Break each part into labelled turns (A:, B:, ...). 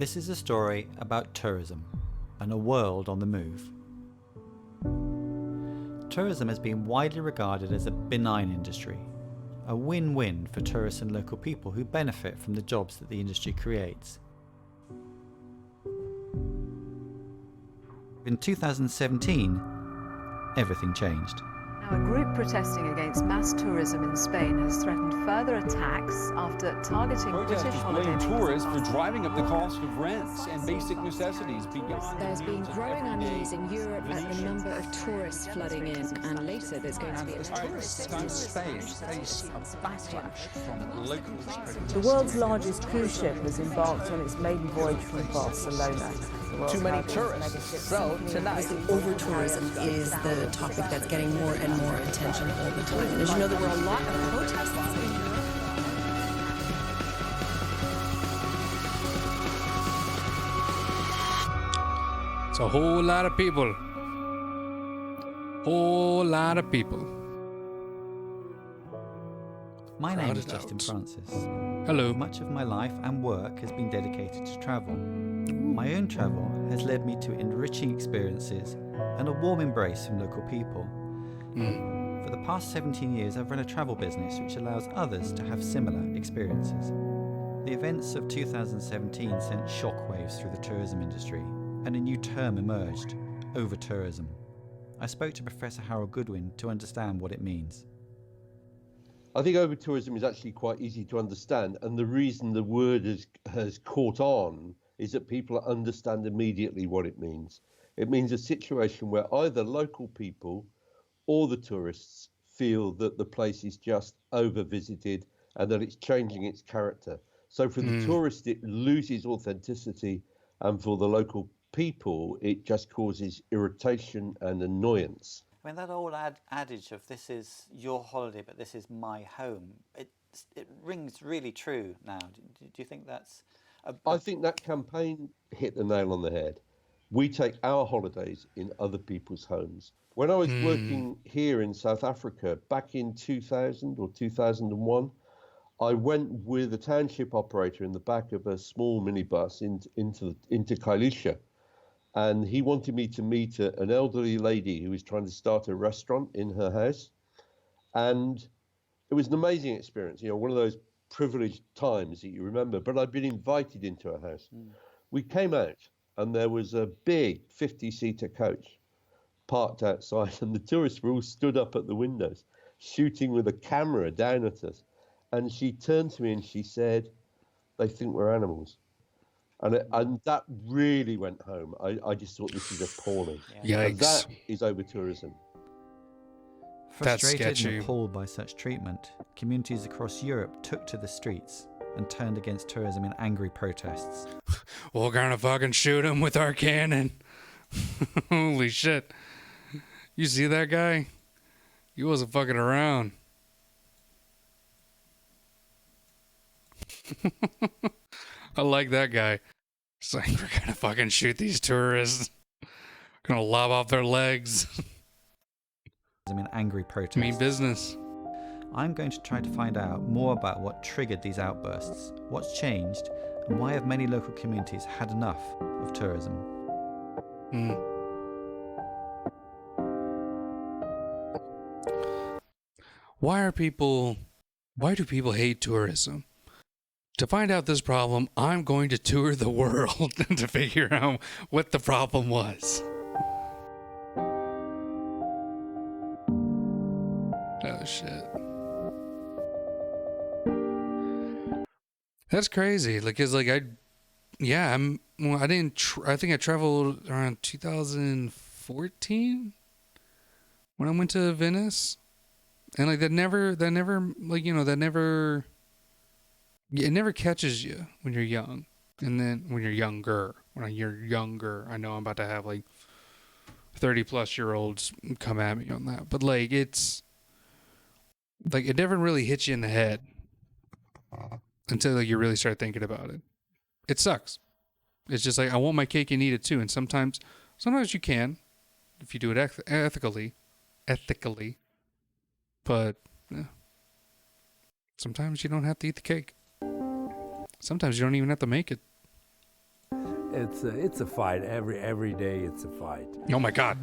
A: This is a story about tourism and a world on the move. Tourism has been widely regarded as a benign industry, a win-win for tourists and local people who benefit from the jobs that the industry creates. In 2017, everything changed.
B: Now, a group protesting against mass tourism in Spain has threatened further attacks after targeting British holiday
C: blame tourists for driving up the cost of rents and basic necessities beyond.
D: There's been growing unease in Europe at the number of tourists flooding in, and later there's going to be a tourist
C: Spain face a backlash from locals.
E: The world's largest cruise ship has embarked on its maiden voyage from Barcelona.
C: Too many tourists. So tonight,
D: Overtourism is the topic that's getting more and more attention all the time. And as you know, there were a lot of protests in Europe.
F: It's a whole lot of people. Whole lot of people.
A: My name is
F: Crowded
A: Justin
F: out.
A: Francis.
F: Hello.
A: Much of my life and work has been dedicated to travel. My own travel has led me to enriching experiences and a warm embrace from local people. For the past 17 years, I've run a travel business which allows others to have similar experiences. The events of 2017 sent shockwaves through the tourism industry, and a new term emerged, overtourism. I spoke to Professor Harold Goodwin to understand what it means.
G: I think overtourism is actually quite easy to understand, and the reason the word has caught on is that people understand immediately what it means. It means a situation where either local people or the tourists feel that the place is just over-visited and that it's changing its character. So for the tourist, it loses authenticity, and for the local people, it just causes irritation and annoyance.
A: I mean, that old adage of this is your holiday, but this is my home, it rings really true now. Do you think that's...
G: I think that campaign hit the nail on the head. We take our holidays in other people's homes. When I was working here in South Africa back in 2000 or 2001, I went with a township operator in the back of a small minibus into Kailicha. And he wanted me to meet an elderly lady who was trying to start a restaurant in her house. And it was an amazing experience, one of those privileged times that you remember, but I'd been invited into a house. We came out and there was a big 50-seater coach parked outside, and the tourists were all stood up at the windows shooting with a camera down at us. And she turned to me and she said, "They think we're animals." And that really went home. I just thought, this is appalling.
F: Yikes.
G: And that is over-tourism.
F: That's
A: Frustrated
F: sketchy.
A: and appalled by such treatment, communities across Europe took to the streets and turned against tourism in angry protests.
F: We're gonna fucking shoot him with our cannon. Holy shit. You see that guy? He wasn't fucking around. I like that guy. It's like, we're gonna fucking shoot these tourists. Gonna lob off their legs.
A: In angry protests.
F: Mean business.
A: I'm going to try to find out more about what triggered these outbursts, what's changed, and why have many local communities had enough of tourism.
F: Why do people hate tourism? To find out this problem, I'm going to tour the world to figure out what the problem was. Oh shit. That's crazy. I think I traveled around 2014 when I went to Venice. And it never catches you when you're young. And then when you're younger, I know I'm about to have 30 plus year olds come at me on that. But it never really hits you in the head until you really start thinking about it. It sucks. It's just I want my cake and eat it too. And sometimes you can, if you do it ethically. But sometimes you don't have to eat the cake. Sometimes you don't even have to make it.
H: It's a fight. Every day it's a fight.
F: Oh my God.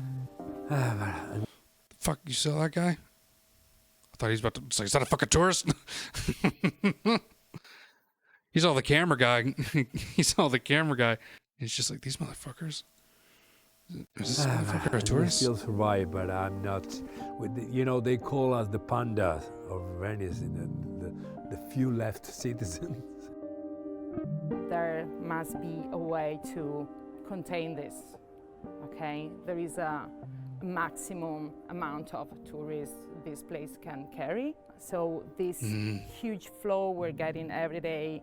F: Fuck, you saw that guy? I thought he was about to say, is that a fucking tourist? He's all the camera guy. He's all the camera guy. He's just like, these motherfuckers. Is this motherfucker a tourist?
H: We still survive, but I'm not. They call us the panda of Venice, the few left citizens.
E: There must be a way to contain this, okay? There is a maximum amount of tourists this place can carry. So this huge flow we're getting every day,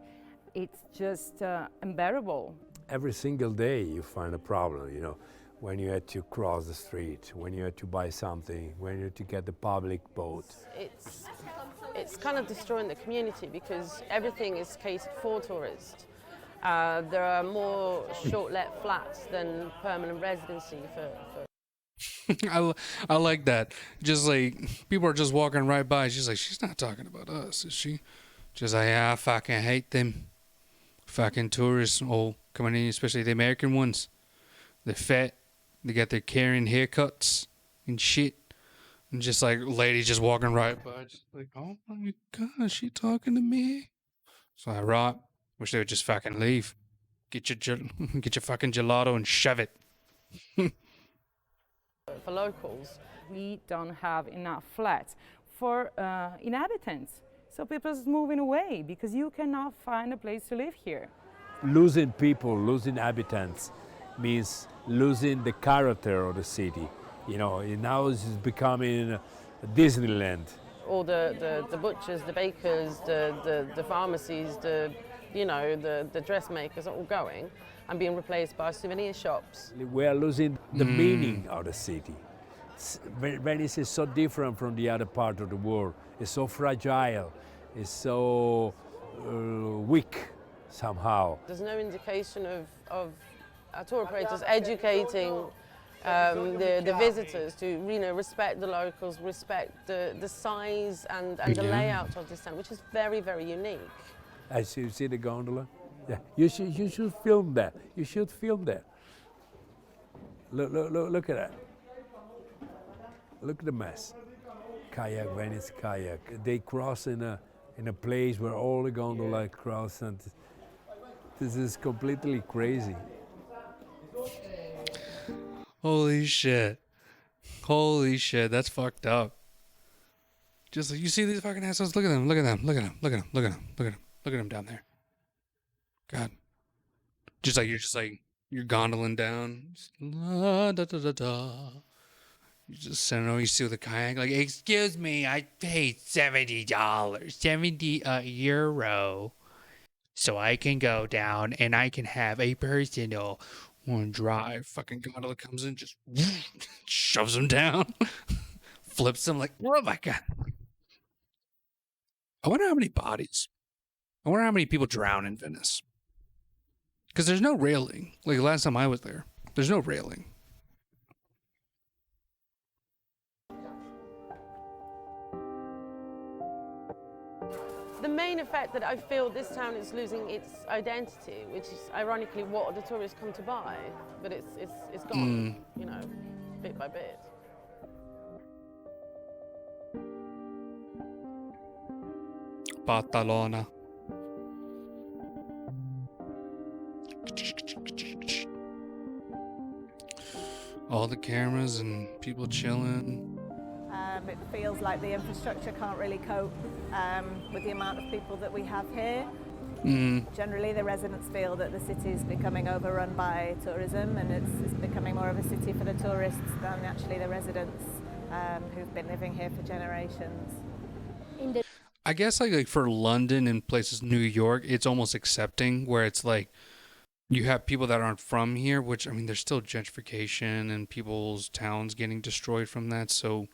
E: it's just unbearable.
H: Every single day you find a problem, when you had to cross the street, when you had to buy something, when you had to get the public boat.
D: It's kind of destroying the community because everything is catered for tourists. There are more short-let flats than permanent residency for
F: I like that. Just like people are just walking right by. She's like, she's not talking about us, is she? Just like, yeah, I fucking hate them fucking tourists all coming in, especially the American ones. They're fat. They got their Karen haircuts and shit. And just like ladies just walking right by, just like, oh my God, she talking to me? So I right. Wish they would just fucking leave. Get your fucking gelato and shove it.
D: for locals.
E: We don't have enough flats for inhabitants. So people are moving away because you cannot find a place to live here.
H: Losing people, losing inhabitants means losing the character of the city. Now it's becoming a Disneyland.
D: All the butchers, the bakers, the pharmacies, the dressmakers are all going and being replaced by souvenir shops.
H: We are losing the meaning of the city. Venice is so different from the other part of the world. It's so fragile. It's so weak somehow.
D: There's no indication of tour operators educating the visitors to respect the locals, respect the size and the layout of this town, which is very, very unique.
H: I see the gondola. Yeah, you should film that. You should film that. Look at that. Look at the mess. Kayak, Venice kayak. They cross in a place where all the gondola cross, and this is completely crazy.
F: Holy shit, that's fucked up. Just like, you see these fucking assholes? Look at them, look at them, look at them, look at them, look at them, look at them, look at them down there. God. You're gondoling down. La, da, da, da, da. You just send over, you see with the kayak, like, excuse me, I paid $70, 70 euro, so I can go down and I can have a personal one drive. Fucking gondola comes in, just shoves them down, flips them like, oh my God. I wonder how many bodies. I wonder how many people drown in Venice. Because there's no railing. Like last time I was there, there's no railing.
D: The main effect that I feel this town is losing its identity, which is ironically what the tourists come to buy, but it's gone, bit by bit.
F: Barcelona. All the cameras and people chilling.
I: It feels like the infrastructure can't really cope with the amount of people that we have here. Generally, the residents feel that the city is becoming overrun by tourism, and it's becoming more of a city for the tourists than actually the residents who've been living here for generations.
F: I guess like for London and places, New York, it's almost accepting where it's like you have people that aren't from here, which, I mean, there's still gentrification and people's towns getting destroyed from that. So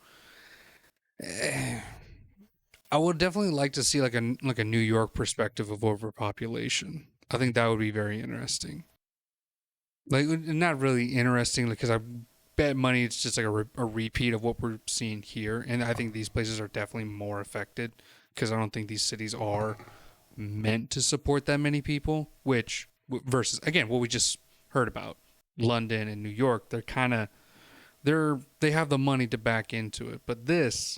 F: I would definitely like to see like a New York perspective of overpopulation. I think that would be very interesting. Like, not really interesting because I bet money it's just like a repeat of what we're seeing here. And I think these places are definitely more affected because I don't think these cities are meant to support that many people, which versus, again, what we just heard about. London and New York, they have the money to back into it. But this,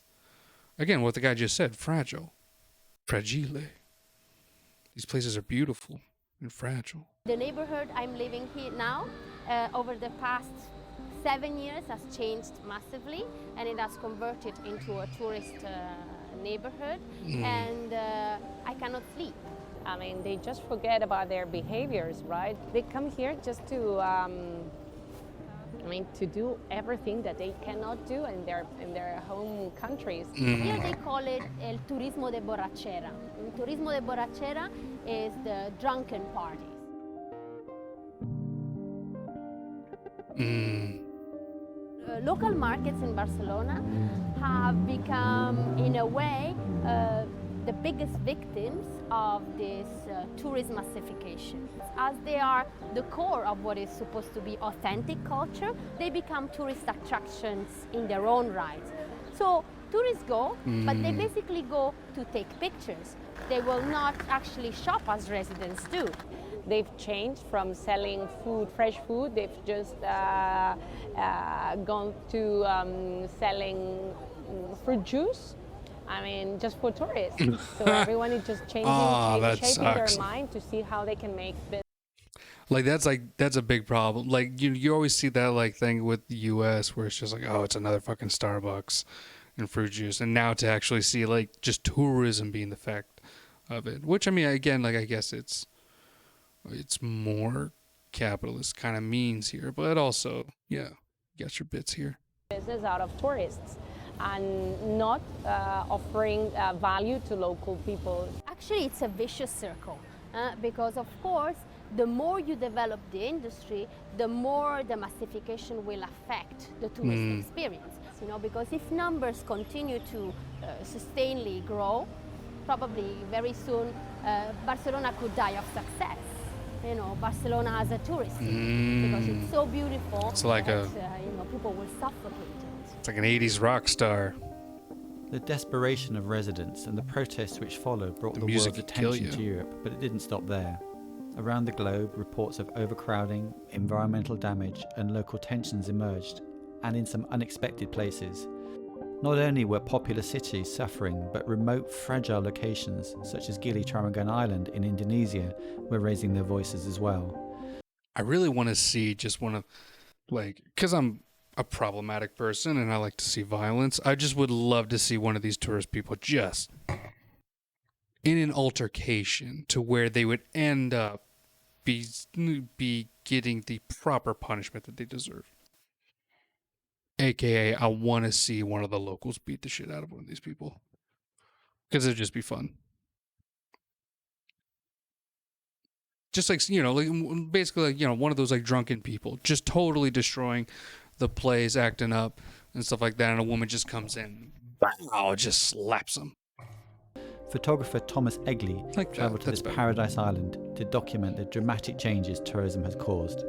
F: again, what the guy just said, fragile. Fragile. These places are beautiful and fragile.
J: The neighborhood I'm living here now, over the past 7 years, has changed massively, and it has converted into a tourist neighborhood, and I cannot sleep.
K: I mean, they just forget about their behaviors, right? They come here just to, to do everything that they cannot do in their home countries.
J: Here they call it el turismo de borrachera. El turismo de borrachera is the drunken parties. Local markets in Barcelona have become, in a way, the biggest victims of this tourist massification. As they are the core of what is supposed to be authentic culture, they become tourist attractions in their own right. So tourists go, but they basically go to take pictures. They will not actually shop as residents do.
K: They've changed from selling food, fresh food. They've just gone to selling fruit juice. I mean, just for tourists. So everyone is just shaping their mind to see how they can make business.
F: That's a big problem. Like you always see that like thing with the U.S. where it's just like, oh, it's another fucking Starbucks and fruit juice, and now to actually see like just tourism being the effect of it, which I mean, again, like I guess it's more capitalist kind of means here, but also, yeah, you got your bits here.
K: Business out of tourists and not offering value to local people.
J: Actually, it's a vicious circle because, of course, the more you develop the industry, the more the massification will affect the tourist experience. You know, because if numbers continue to sustainably grow, probably very soon Barcelona could die of success. You know, Barcelona as a tourist city because it's so beautiful.
F: It's like
J: that, people will suffocate it.
F: It's like an 80s rock star.
A: The desperation of residents and the protests which followed brought the world's attention to Europe, but it didn't stop there. Around the globe, reports of overcrowding, environmental damage, and local tensions emerged, and in some unexpected places. Not only were popular cities suffering, but remote, fragile locations, such as Gili Trawangan Island in Indonesia, were raising their voices as well.
F: I really want to see because I'm a problematic person and I like to see violence. I just would love to see one of these tourist people just in an altercation to where they would end up be getting the proper punishment that they deserve. AKA, I want to see one of the locals beat the shit out of one of these people. Because it'd just be fun. Just like, basically one of those like drunken people just totally destroying the place, acting up and stuff like that. And a woman just comes in, just slaps them.
A: Photographer Thomas Egley travelled to this paradise island to document the dramatic changes tourism has caused.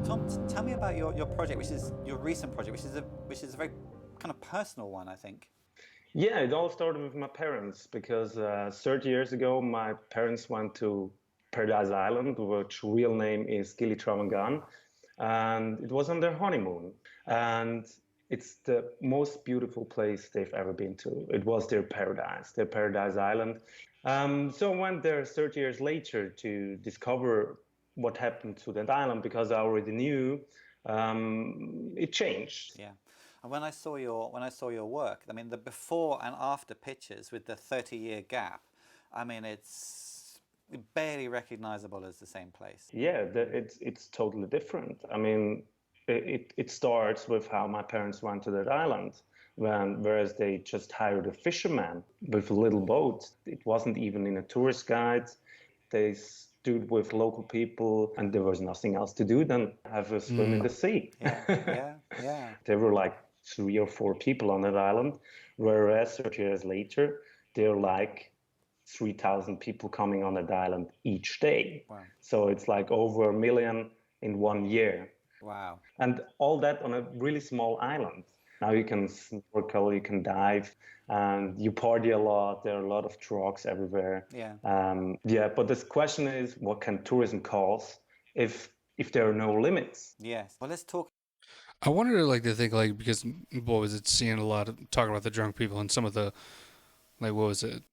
L: Tom, tell me about your project, which is your recent project, which is a very kind of personal one, I think.
M: Yeah, it all started with my parents because 30 years ago, my parents went to Paradise Island, which real name is Gili Trawangan, and it was on their honeymoon. And it's the most beautiful place they've ever been to. It was their Paradise Island. So I went there 30 years later to discover what happened to that island because I already knew it changed.
L: Yeah. And when I saw your work, I mean, the before and after pictures with the 30-year gap, I mean, it's barely recognizable as the same place.
M: Yeah, it's totally different. I mean, it starts with how my parents went to that island, whereas they just hired a fisherman with a little boat. It wasn't even in a tourist guide. They stood with local people, and there was nothing else to do than have a swim in the sea.
L: Yeah.
M: There were like 3 or 4 people on that island, whereas 30 years later, there are like 3,000 people coming on that island each day.
L: Wow.
M: So it's like over 1 million in 1 year.
L: Wow.
M: And all that on a really small island. Now you can snorkel, you can dive, and you party a lot. There are a lot of trucks everywhere.
L: Yeah.
M: Yeah, but this question is, what can tourism cause if there are no limits?
L: Yes. Well, let's talk.
F: I wanted to like to think like because what was it seeing a lot of talking about the drunk people and some of the like what was it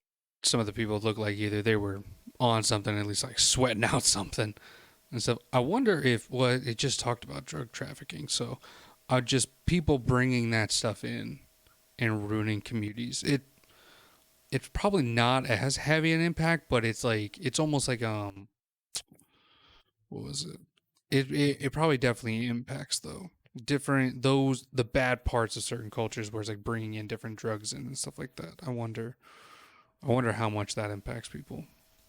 F: some of the people looked like either they were on something at least like sweating out something and stuff. I wonder if it just talked about drug trafficking, so just people bringing that stuff in and ruining communities. It's probably not as heavy an impact, but it's like it's almost like what was it? It probably definitely impacts though different the bad parts of certain cultures where it's like bringing in different drugs in and stuff like that. I wonder how much that impacts people.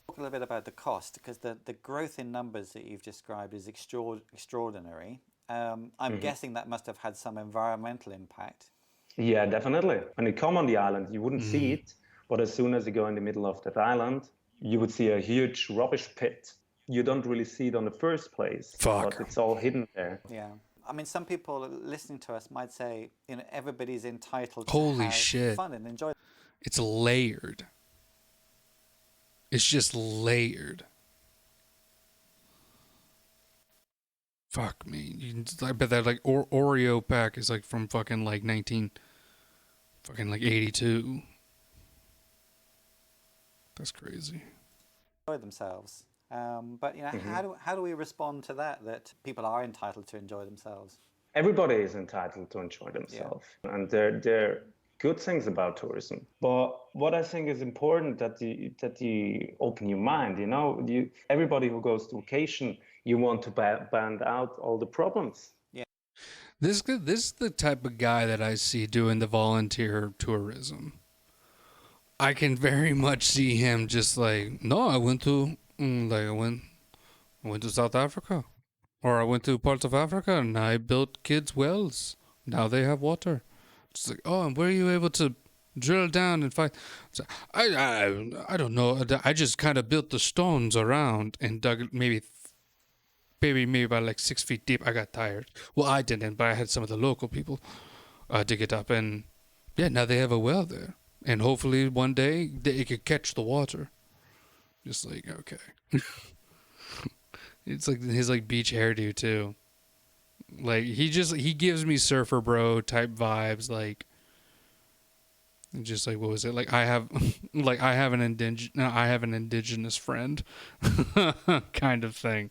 L: Talk a little bit about the cost because the growth in numbers that you've described is extraordinary. I'm guessing that must have had some environmental impact.
M: Yeah, definitely. When you come on the island, you wouldn't see it, but as soon as you go in the middle of that island, you would see a huge rubbish pit. You don't really see it on the first place, but it's all hidden there.
L: Yeah. I mean, some people listening to us might say, everybody's entitled
F: Holy
L: to have
F: shit.
L: fun and enjoy.
F: It's layered. It's just layered. Fuck me. I bet that like Oreo pack is like from fucking like 82. That's crazy.
L: Enjoy themselves. But how do we respond to that people are entitled to enjoy themselves?
M: Everybody is entitled to enjoy themselves, and there are good things about tourism. But what I think is important that you open your mind. Everybody who goes to vacation, you want to band out all the problems.
L: Yeah.
F: This is the type of guy that I see doing the volunteer tourism. I can very much see him just like, no, I went to South Africa, or I went to parts of Africa and I built kids' wells. Now they have water. It's like, oh, and were you able to drill down and find? I don't know. I just kind of built the stones around and dug maybe about like 6 feet deep. I got tired. Well, I didn't, but I had some of the local people dig it up, and yeah, now they have a well there, and hopefully one day it could catch the water. Just like, okay. It's like his like beach hairdo too. Like he gives me surfer bro type vibes. Like just like what was it? Like I have an indigenous friend kind of thing.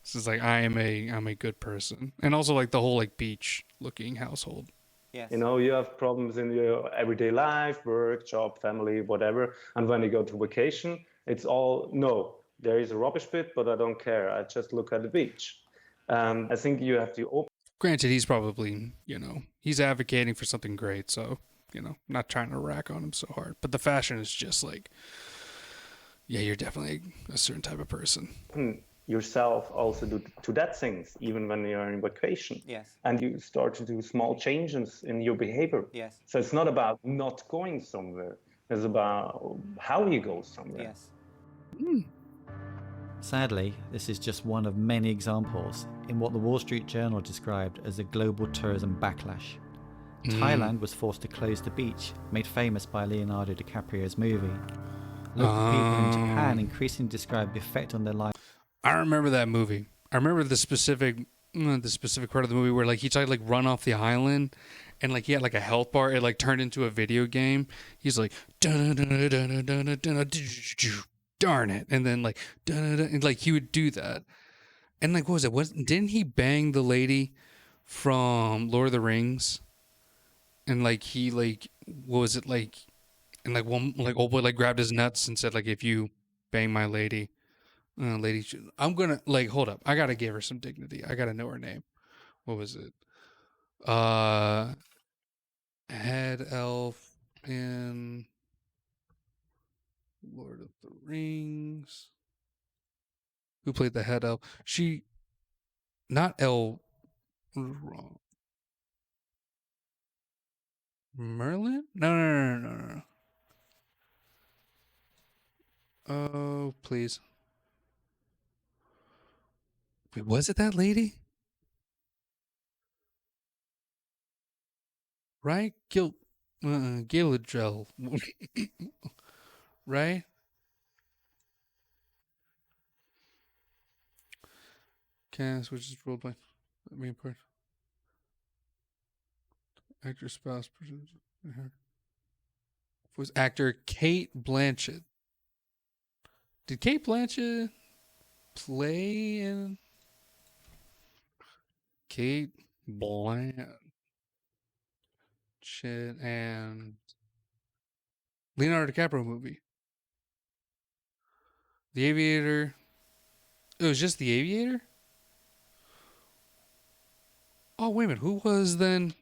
F: It's just like I'm a good person, and also like the whole like beach looking household.
L: Yes.
M: You have problems in your everyday life, work, job, family, whatever, and when you go to vacation, it's all no. There is a rubbish pit, but I don't care. I just look at the beach. I think you have to open.
F: Granted, he's probably, he's advocating for something great, so, I'm not trying to rack on him so hard. But the fashion is just like, yeah, you're definitely a certain type of person.
M: Yourself also to that things, even when you're in vacation.
L: Yes.
M: And you start to do small changes in your behavior.
L: Yes.
M: So it's not about not going somewhere. It's about how you go somewhere.
L: Yes.
A: Sadly, this is just one of many examples in what the Wall Street Journal described as a global tourism backlash. Thailand was forced to close the beach, made famous by Leonardo DiCaprio's movie. Local people in Japan increasingly describe the effect on their life.
F: I remember that movie. I remember the specific part of the movie where like he tried to like run off the island, and like he had like a health bar. It like turned into a video game. He's like, darn it, and then like, and like he would do that, and like what was it? Didn't he bang the lady from Lord of the Rings? And like he like what was it like? And like one like old boy like grabbed his nuts and said like, if you bang my lady. I'm gonna like hold up. I gotta give her some dignity. I gotta know her name. What was it? Head elf in Lord of the Rings. Who played the head elf? Not wrong. Merlin? No. Oh, please. Wait, was it that lady? right? Galadriel, right? Cast, which is role play. Main part. Actor, spouse, person. Was actor Kate Blanchett. Did Kate Blanchett play in Kate Blanchett and Leonardo DiCaprio movie? The Aviator. It was just The Aviator? Oh, wait a minute. Who was then?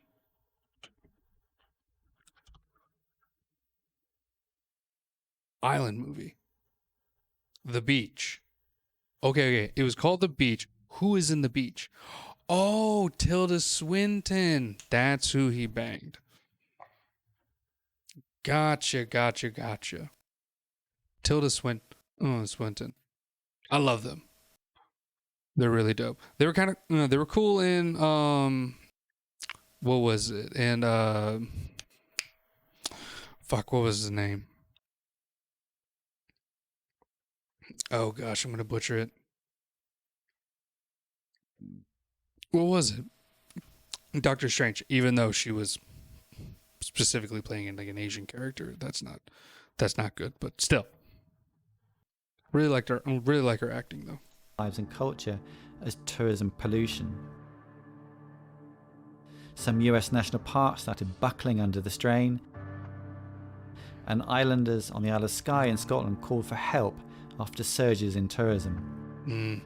F: Island movie. The Beach. Okay. It was called The Beach. Who is in The Beach? Oh, Tilda Swinton. That's who he banged. Gotcha. Tilda Swinton. I love them. They're really dope. They were kind of, they were cool in, what was it? And, what was his name? Oh gosh, I'm going to butcher it. What was it? Doctor Strange, even though she was specifically playing in like an Asian character, that's not good, but still. Really like her acting though.
A: Lives and culture as tourism pollution. Some US national parks started buckling under the strain, and islanders on the Isle of Skye in Scotland called for help after surges in tourism.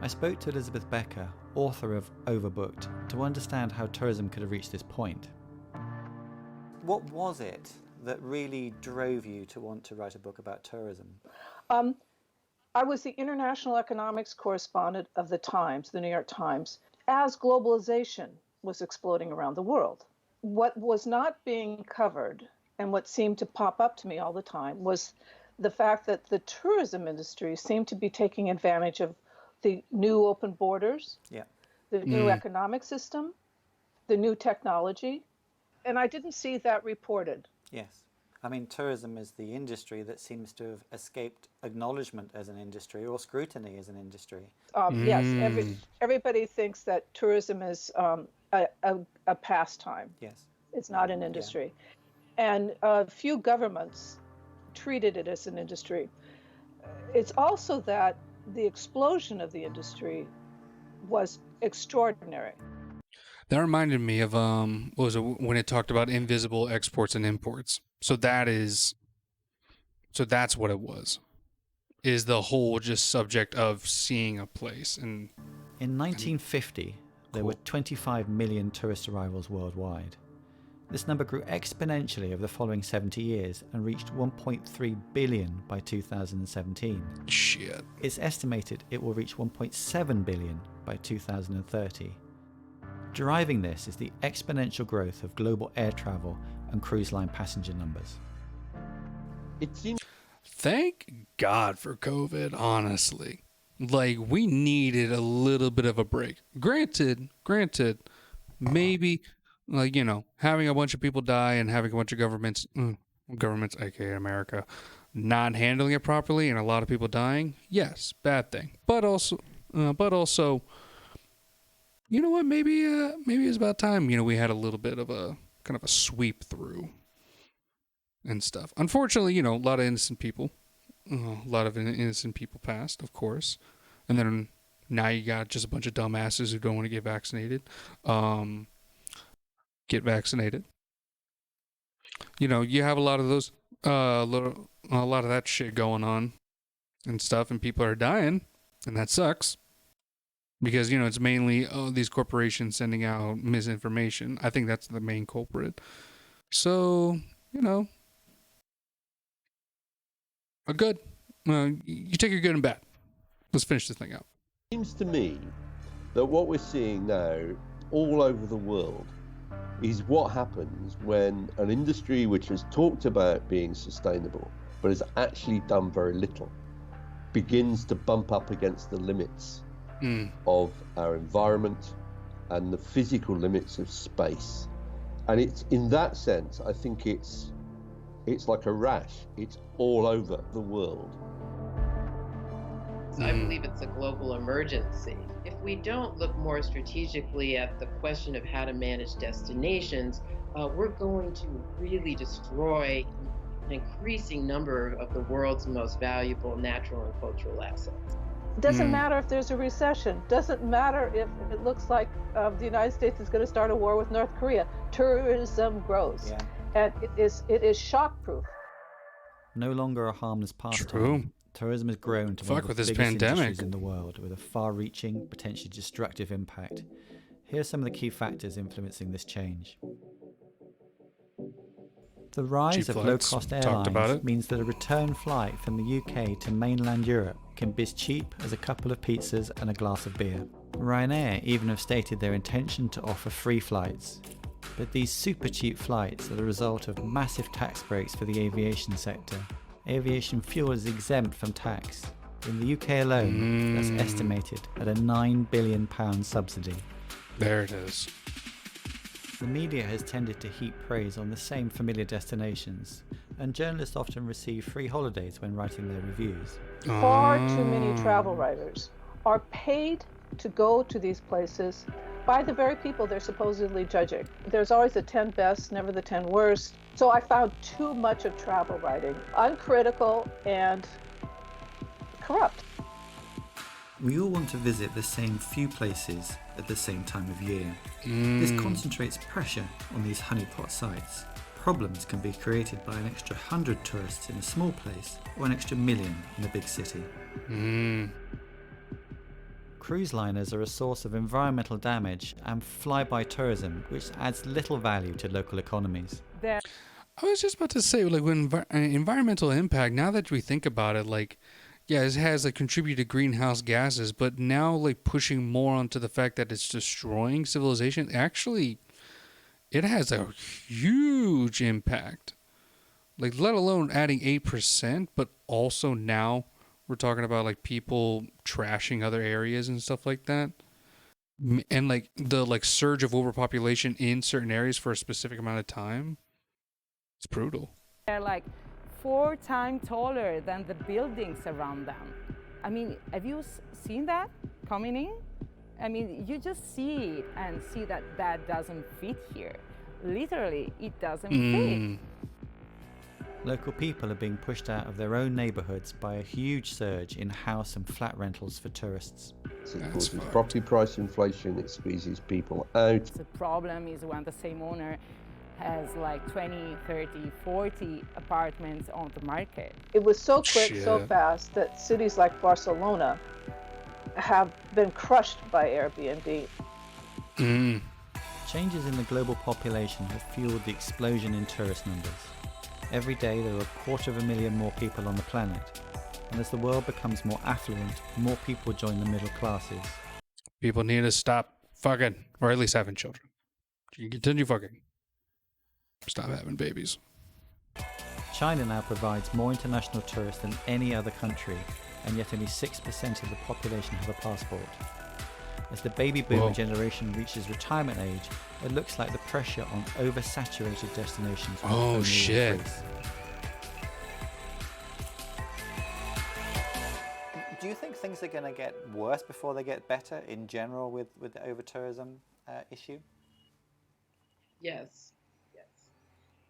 A: I spoke to Elizabeth Becker, author of Overbooked, to understand how tourism could have reached this point.
L: What was it that really drove you to want to write a book about tourism?
N: I was the international economics correspondent of the Times, the New York Times, as globalization was exploding around the world. What was not being covered and what seemed to pop up to me all the time was the fact that the tourism industry seemed to be taking advantage of the new open borders, the new economic system, the new technology, and I didn't see that reported.
L: Yes. I mean, tourism is the industry that seems to have escaped acknowledgement as an industry or scrutiny as an industry.
N: Yes, everybody thinks that tourism is a pastime.
L: Yes.
N: It's not an industry. Yeah. And a few governments treated it as an industry. It's also that the explosion of the industry was extraordinary.
F: That reminded me of what was it when it talked about invisible exports and imports. So that's what it was. Is the whole just subject of seeing a place. And
A: in 1950, there were 25 million tourist arrivals worldwide. This number grew exponentially over the following 70 years and reached 1.3 billion by 2017.
F: Shit.
A: It's estimated it will reach 1.7 billion by 2030. Driving this is the exponential growth of global air travel and cruise line passenger numbers.
F: Thank God for COVID, honestly. Like, we needed a little bit of a break. Granted, maybe, like, having a bunch of people die and having a bunch of governments, aka America, not handling it properly and a lot of people dying, yes, bad thing. But also, you know what? Maybe it's about time. We had a little bit of a kind of a sweep through and stuff. Unfortunately, a lot of innocent people passed, of course, and then now you got just a bunch of dumbasses who don't want to get vaccinated. Get vaccinated. You have a lot of those, a lot of that shit going on and stuff, and people are dying, and that sucks. Because, it's mainly these corporations sending out misinformation. I think that's the main culprit. So, a good. You take your good and bad. Let's finish this thing out.
G: It seems to me that what we're seeing now all over the world is what happens when an industry which has talked about being sustainable, but has actually done very little, begins to bump up against the limits of our environment, and the physical limits of space. And it's in that sense, I think it's like a rash. It's all over the world.
O: I believe it's a global emergency. If we don't look more strategically at the question of how to manage destinations, we're going to really destroy an increasing number of the world's most valuable natural and cultural assets.
N: Doesn't matter if there's a recession. Doesn't matter if it looks like the United States is going to start a war with North Korea. Tourism grows, and it is shock-proof.
A: No longer a harmless pastime. Tourism has grown to one of the biggest industries in the world, with a far-reaching, potentially destructive impact. Here are some of the key factors influencing this change. The rise of low-cost airlines means that a return flight from the UK to mainland Europe can be as cheap as a couple of pizzas and a glass of beer. Ryanair even have stated their intention to offer free flights. But these super cheap flights are the result of massive tax breaks for the aviation sector. Aviation fuel is exempt from tax. In the UK alone, that's estimated at a £9 billion subsidy.
F: There it is.
A: The media has tended to heap praise on the same familiar destinations, and journalists often receive free holidays when writing their reviews.
N: Far too many travel writers are paid to go to these places by the very people they're supposedly judging. There's always the 10 best, never the 10 worst. So I found too much of travel writing uncritical and corrupt.
A: We all want to visit the same few places at the same time of year. This concentrates pressure on these honeypot sites. Problems can be created by an extra 100 tourists in a small place or an extra million in a big city. Cruise liners are a source of environmental damage and fly-by tourism, which adds little value to local economies.
F: I was just about to say, like, when environmental impact, now that we think about it, like, yeah, it has like contributed to greenhouse gases, but now like pushing more onto the fact that it's destroying civilization, actually, it has a huge impact. Like, let alone adding 8%, but also now we're talking about like people trashing other areas and stuff like that. And like the like surge of overpopulation in certain areas for a specific amount of time. It's brutal.
E: They're like 4 times taller than the buildings around them. I mean, have you seen that coming in? I mean, you just see it and see that that doesn't fit here. Literally, it doesn't fit.
A: Local people are being pushed out of their own neighbourhoods by a huge surge in house and flat rentals for tourists.
G: It causes property price inflation, it squeezes people out.
E: The problem is when the same owner has like 20, 30, 40 apartments on the market.
N: It was so quick, so fast that cities like Barcelona have been crushed by Airbnb.
A: Changes in the global population have fueled the explosion in tourist numbers. Every day there are 250,000 more people on the planet, and as the world becomes more affluent, more people join the middle classes.
F: People need to stop fucking, or at least having children. You can continue fucking. Stop having babies.
A: China now provides more international tourists than any other country, and yet only 6% of the population have a passport. As the baby boomer generation reaches retirement age, it looks like the pressure on oversaturated destinations will only increase.
L: Do you think things are going to get worse before they get better in general with the over-tourism issue?
O: Yes.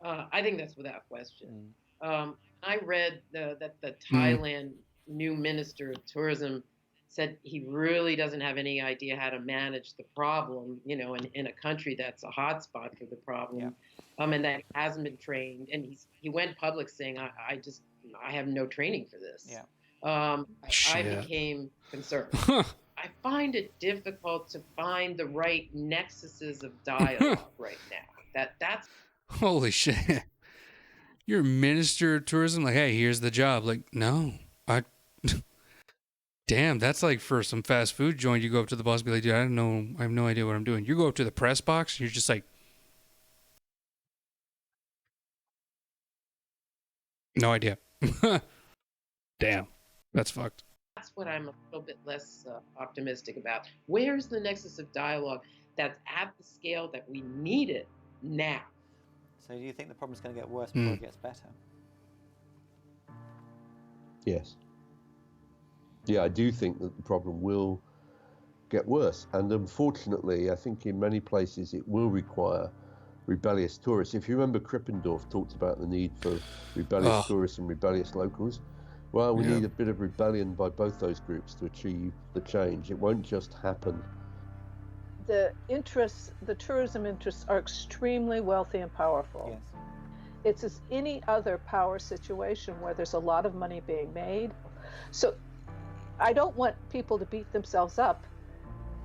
O: I think that's without question. I read that the Thailand new minister of tourism said he really doesn't have any idea how to manage the problem, you know, in a country that's a hotspot for the problem, and that he hasn't been trained. And he went public saying, I have no training for this. I became concerned. I find it difficult to find the right nexuses of dialogue right now. That's
F: Holy shit. You're a minister of tourism? Like, hey, here's the job. Like, no. Damn, that's like for some fast food joint. You go up to the boss and be like, dude, I have no idea what I'm doing. You go up to the press box, and you're just like, no idea. Damn, that's fucked.
O: That's what I'm a little bit less optimistic about. Where's the nexus of dialogue that's at the scale that we need it now.
L: So do you think the problem's going to get worse before it gets better?
G: Yes. Yeah, I do think that the problem will get worse. And unfortunately, I think in many places it will require rebellious tourists. If you remember, Krippendorf talked about the need for rebellious tourists and rebellious locals. Well, we need a bit of rebellion by both those groups to achieve the change. It won't just happen.
N: The tourism interests are extremely wealthy and powerful.
L: Yes.
N: It's as any other power situation where there's a lot of money being made. So I don't want people to beat themselves up,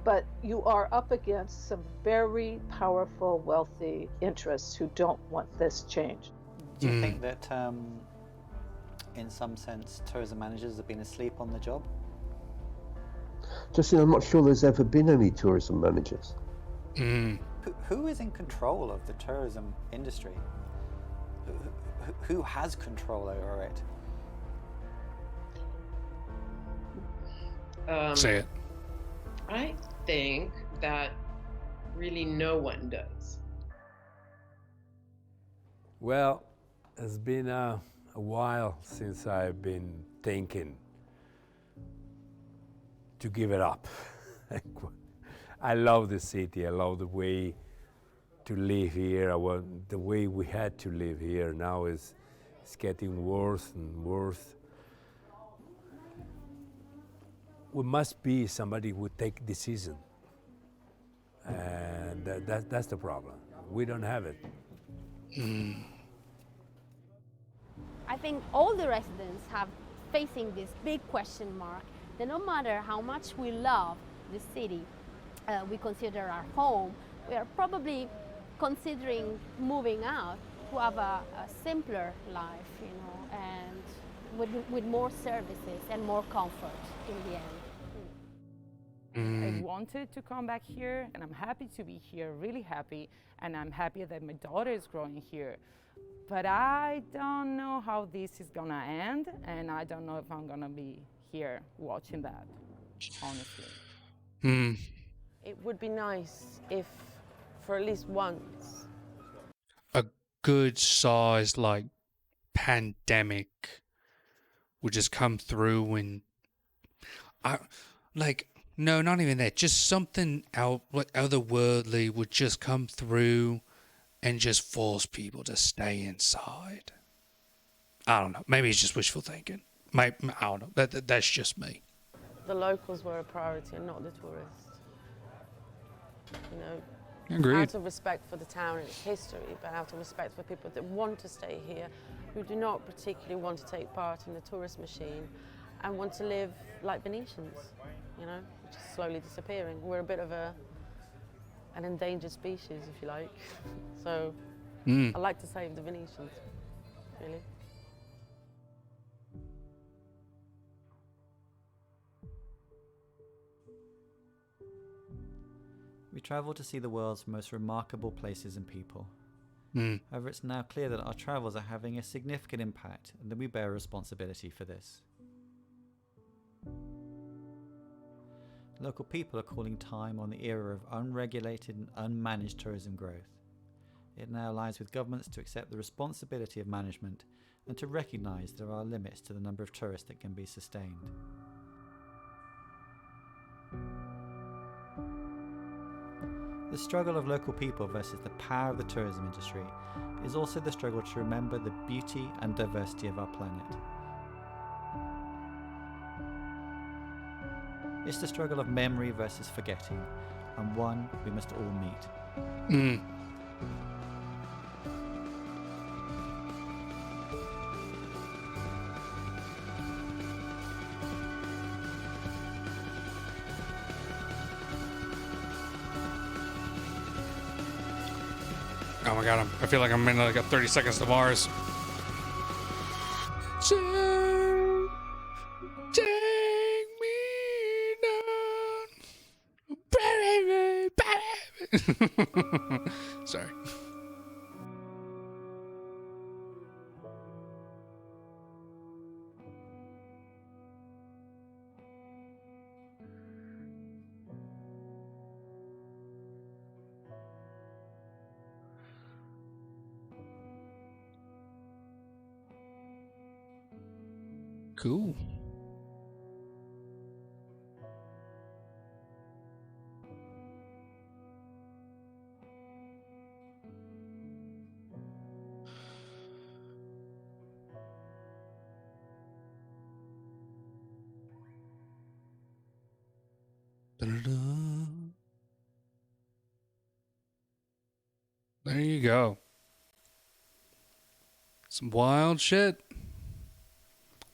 N: but you are up against some very powerful, wealthy interests who don't want this change.
L: Do you think that, in some sense, tourism managers have been asleep on the job?
G: Justin, I'm not sure there's ever been any tourism managers.
L: Who is in control of the tourism industry? Who has control over it?
F: Say it.
O: I think that really no one does.
H: Well, it's been a while since I've been thinking to give it up. I love the city. I love the way to live here. The way we had to live here now is getting worse and worse. We must be somebody who would take decision, and that's the problem. We don't have it.
J: I think all the residents have facing this big question mark that no matter how much we love the city, we consider our home, we are probably considering moving out to have a simpler life, you know, and with more services and more comfort in the end.
E: I wanted to come back here, and I'm happy to be here, really happy, and I'm happy that my daughter is growing here. But I don't know how this is gonna end, and I don't know if I'm gonna be here watching that, honestly.
D: It would be nice if, for at least once,
F: a good sized like pandemic would just come through and no, not even that, just something otherworldly would just come through and just force people to stay inside. I don't know, maybe it's just wishful thinking. I don't know, that's just me.
D: the locals were a priority and not the tourists. You know,
F: Agreed.
D: out of respect for the town and its history, but out of respect for people that want to stay here, who do not particularly want to take part in the tourist machine and want to live like Venetians, you know, which is slowly disappearing. We're a bit of an endangered species, if you like. So I like to save the Venetians, really.
A: We travel to see the world's most remarkable places and people. However, it's now clear that our travels are having a significant impact and that we bear responsibility for this. Local people are calling time on the era of unregulated and unmanaged tourism growth. It now lies with governments to accept the responsibility of management and to recognise there are limits to the number of tourists that can be sustained. The struggle of local people versus the power of the tourism industry is also the struggle to remember the beauty and diversity of our planet. It's the struggle of memory versus forgetting, and one we must all meet.
F: Oh my god, I feel like I'm in like a 30 seconds to Mars. Take me down. Sorry. Cool. Da-da-da. There you go. Some wild shit.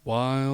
F: Wild